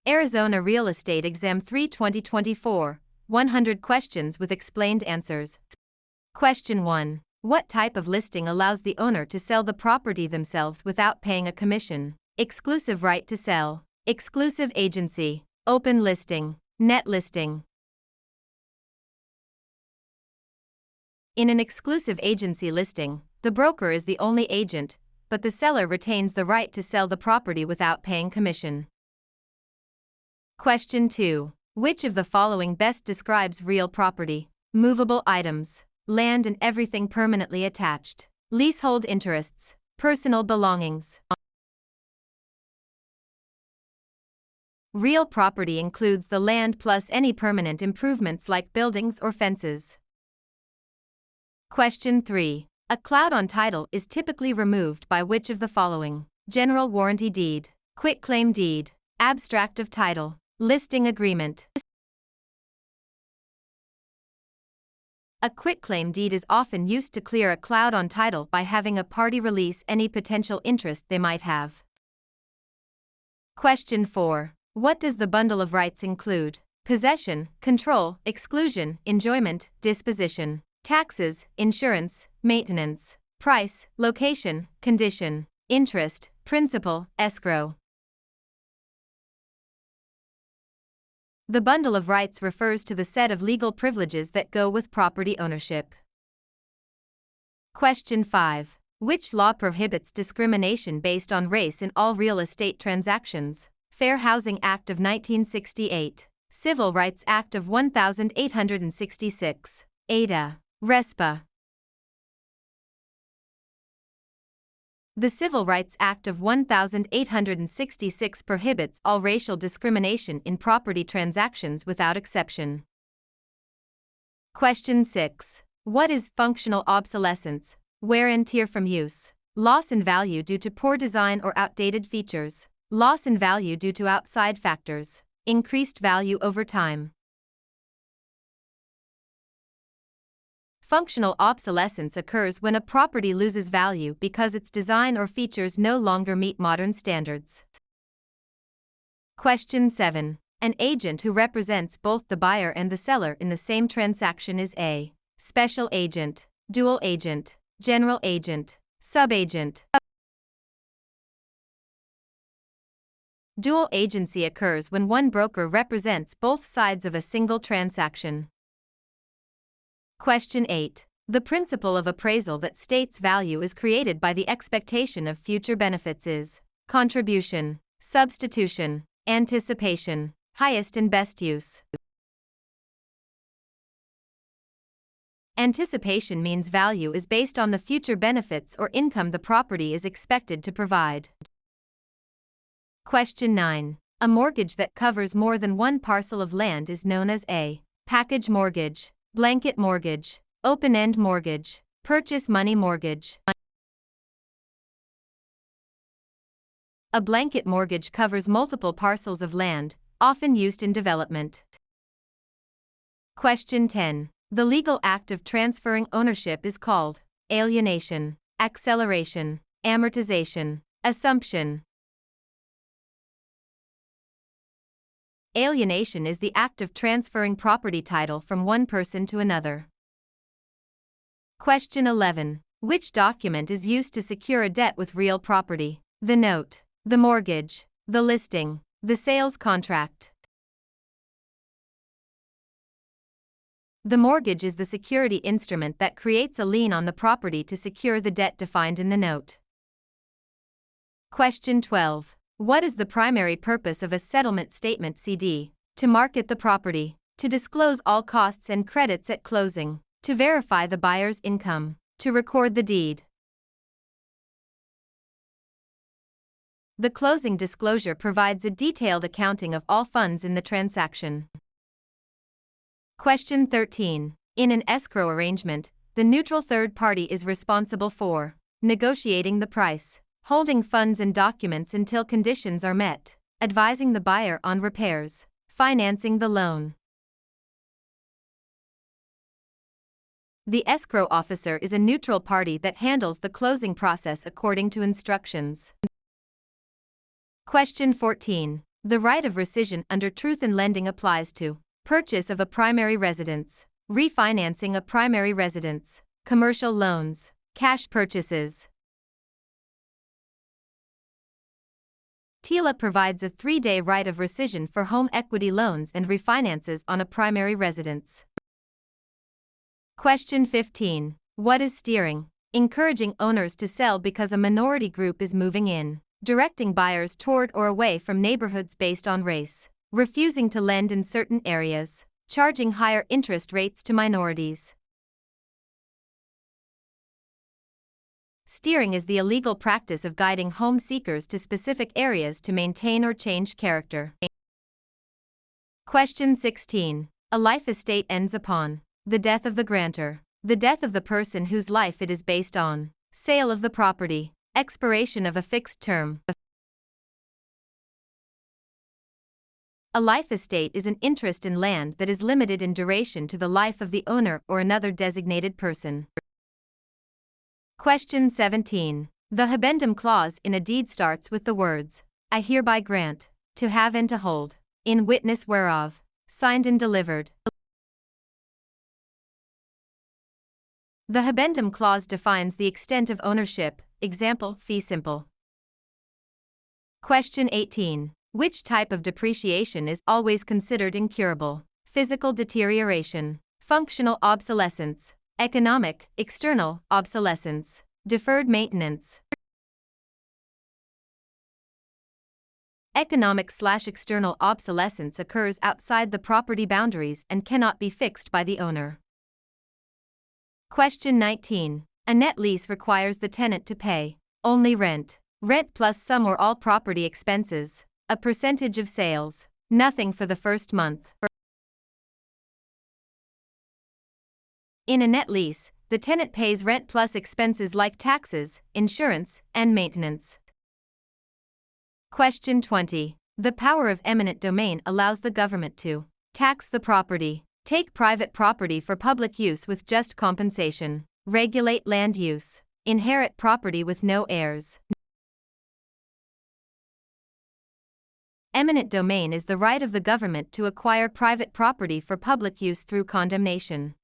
Arizona Real Estate Exam 3 2024, 100 questions with explained answers. Question 1. What type of listing allows the owner to sell the property themselves without paying a commission? Exclusive right to sell, exclusive agency, open listing, net listing. In an exclusive agency listing, the broker is the only agent, but the seller retains the right to sell the property without paying commission. Question 2. Which of the following best describes real property? Movable items, land and everything permanently attached, leasehold interests, personal belongings. Real property includes the land plus any permanent improvements like buildings or fences. Question 3. A cloud on title is typically removed by which of the following? General warranty deed, quitclaim deed, abstract of title, listing agreement. A quitclaim deed is often used to clear a cloud on title by having a party release any potential interest they might have. Question 4. What does the bundle of rights include? Possession, control, exclusion, enjoyment, disposition, taxes, insurance, maintenance, price, location, condition, interest, principal, escrow. The bundle of rights refers to the set of legal privileges that go with property ownership. Question 5. Which law prohibits discrimination based on race in all real estate transactions? Fair Housing Act of 1968, Civil Rights Act of 1866, Ada. RESPA. The Civil Rights Act of 1866 prohibits all racial discrimination in property transactions without exception. Question 6. What is functional obsolescence? Wear and tear from use, loss in value due to poor design or outdated features, loss in value due to outside factors, increased value over time. Functional obsolescence occurs when a property loses value because its design or features no longer meet modern standards. Question 7. An agent who represents both the buyer and the seller in the same transaction is a special agent, dual agent, general agent, subagent. Dual agency occurs when one broker represents both sides of a single transaction. Question 8. The principle of appraisal that states value is created by the expectation of future benefits is contribution, substitution, anticipation, highest and best use. Anticipation means value is based on the future benefits or income the property is expected to provide. Question 9. A mortgage that covers more than one parcel of land is known as a package mortgage, blanket mortgage, open-end mortgage, purchase money mortgage. A blanket mortgage covers multiple parcels of land, often used in development. Question 10. The legal act of transferring ownership is called alienation, acceleration, amortization, assumption. Alienation is the act of transferring property title from one person to another. Question 11. Which document is used to secure a debt with real property? The note, the mortgage, the listing, the sales contract. The mortgage is the security instrument that creates a lien on the property to secure the debt defined in the note. Question 12. What is the primary purpose of a settlement statement CD? To market the property, to disclose all costs and credits at closing, to verify the buyer's income, to record the deed. The closing disclosure provides a detailed accounting of all funds in the transaction. Question 13. In an escrow arrangement, the neutral third party is responsible for negotiating the price, holding funds and documents until conditions are met, advising the buyer on repairs, financing the loan. The escrow officer is a neutral party that handles the closing process according to instructions. Question 14. The right of rescission under truth in lending applies to purchase of a primary residence, refinancing a primary residence, commercial loans, cash purchases. TILA provides a 3-day right of rescission for home equity loans and refinances on a primary residence. Question 15. What is steering? Encouraging owners to sell because a minority group is moving in. Directing buyers toward or away from neighborhoods based on race. Refusing to lend in certain areas. Charging higher interest rates to minorities. Steering is the illegal practice of guiding home seekers to specific areas to maintain or change character. Question 16. A life estate ends upon the death of the grantor, the death of the person whose life it is based on, sale of the property, expiration of a fixed term. A life estate is an interest in land that is limited in duration to the life of the owner or another designated person. Question 17. The habendum clause in a deed starts with the words, I hereby grant, to have and to hold, in witness whereof, signed and delivered. The habendum clause defines the extent of ownership, example, fee simple. Question 18. Which type of depreciation is always considered incurable? Physical deterioration, functional obsolescence, economic, external, obsolescence, deferred maintenance. Economic/external obsolescence occurs outside the property boundaries and cannot be fixed by the owner. Question 19. A net lease requires the tenant to pay only rent, rent plus some or all property expenses, a percentage of sales, nothing for the first month. In a net lease, the tenant pays rent plus expenses like taxes, insurance, and maintenance. Question 20. The power of eminent domain allows the government to tax the property, take private property for public use with just compensation, regulate land use, inherit property with no heirs. Eminent domain is the right of the government to acquire private property for public use through condemnation.